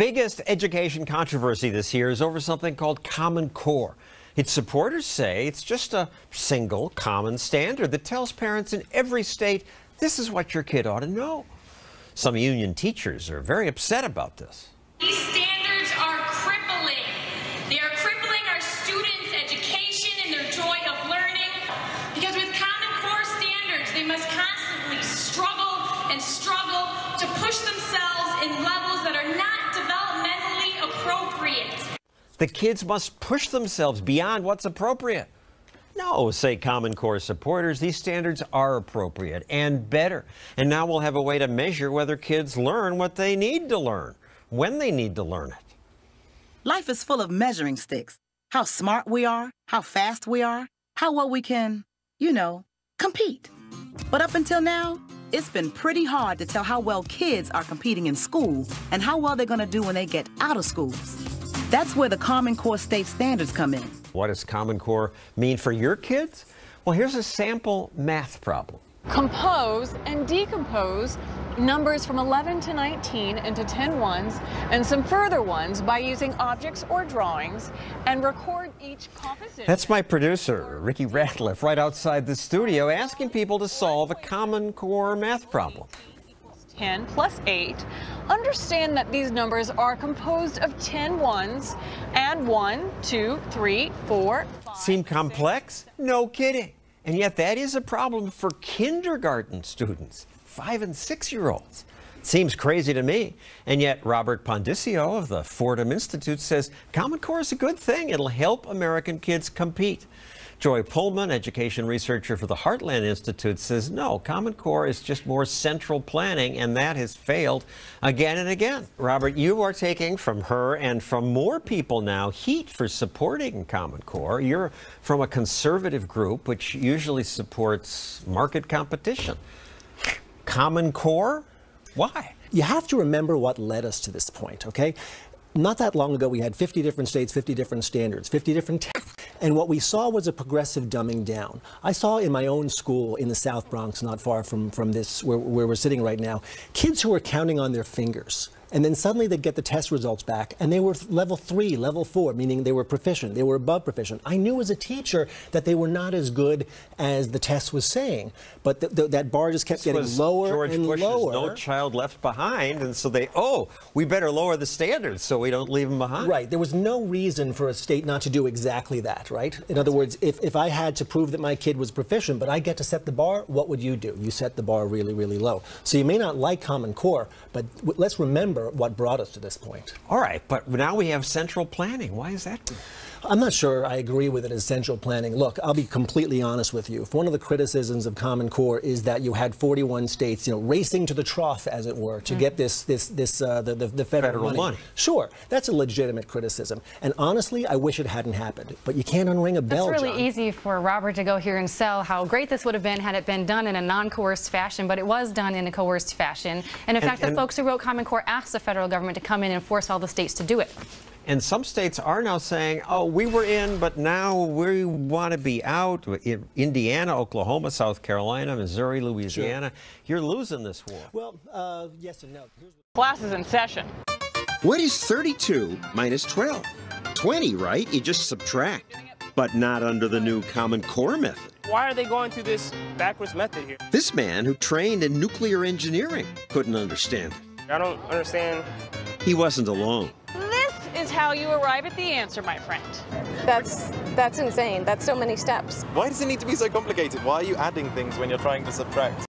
biggest education controversy this year is over something called Common Core. Its supporters say it's just a single common standard that tells parents in every state this is what your kid ought to know. Some union teachers are very upset about this. These standards are crippling. They are crippling our students' education and their joy of learning. Because with Common Core standards, they must constantly struggle and struggle to push themselves in levels that are not developmentally appropriate. The kids must push themselves beyond what's appropriate. No, say Common Core supporters, these standards are appropriate and better. And now we'll have a way to measure whether kids learn what they need to learn, when they need to learn it. Life is full of measuring sticks. How smart we are, how fast we are, how well we can, compete. But up until now, it's been pretty hard to tell how well kids are competing in school and how well they're going to do when they get out of schools. That's where the Common Core state standards come in. What does Common Core mean for your kids? Well, here's a sample math problem. Compose and decompose numbers from 11 to 19 into 10 ones and some further ones by using objects or drawings and record each composition. That's my producer, Ricky Ratliff, right outside the studio, asking people to solve a Common Core math problem. 10 plus 8. Understand that these numbers are composed of 10 ones and 1, 2, 3, 4, 5. Seem complex? No kidding. And yet that is a problem for kindergarten students, 5- and 6-year-olds. Seems crazy to me. And yet Robert Pondicio of the Fordham Institute says Common Core is a good thing. It'll help American kids compete. Joy Pullman, education researcher for the Heartland Institute, says no, Common Core is just more central planning, and that has failed again and again. Robert, you are taking from her and from more people now heat for supporting Common Core. You're from a conservative group which usually supports market competition. Common Core? Why? You have to remember what led us to this point, okay? Not that long ago, we had 50 different states, 50 different standards, 50 different tests. And what we saw was a progressive dumbing down. I saw in my own school in the South Bronx, not far from this, where we're sitting right now, kids who were counting on their fingers. And then suddenly they'd get the test results back, and they were level 3, level 4, meaning they were proficient, they were above proficient. I knew as a teacher that they were not as good as the test was saying, but that bar just kept getting lower and lower. George Bush's No Child Left Behind, and so we better lower the standards so we don't leave them behind. Right. There was no reason for a state not to do exactly that, right? In other words, if I had to prove that my kid was proficient, but I get to set the bar, what would you do? You set the bar really, really low. So you may not like Common Core, but let's remember what brought us to this point. All right, but now we have central planning. Why is that? I'm not sure I agree with it as central planning. Look, I'll be completely honest with you. One of the criticisms of Common Core is that you had 41 states, racing to the trough, as it were, to get the federal money. Sure, that's a legitimate criticism. And honestly, I wish it hadn't happened. But you can't unring a bell, It's really John. easy for Robert to go here and sell how great this would have been had it been done in a non-coerced fashion, but it was done in a coerced fashion. And in fact, the folks who wrote Common Core asked the federal government to come in and force all the states to do it. And some states are now saying, oh, we were in, but now we want to be out. In Indiana, Oklahoma, South Carolina, Missouri, Louisiana. Sure. You're losing this war. Well, yes and no. Class is in session. What is 32 minus 12? 20, right? You just subtract. But not under the new Common Core method. Why are they going through this backwards method here? This man who trained in nuclear engineering couldn't understand it. I don't understand. He wasn't alone. This is how you arrive at the answer, my friend. That's insane. That's so many steps. Why does it need to be so complicated? Why are you adding things when you're trying to subtract?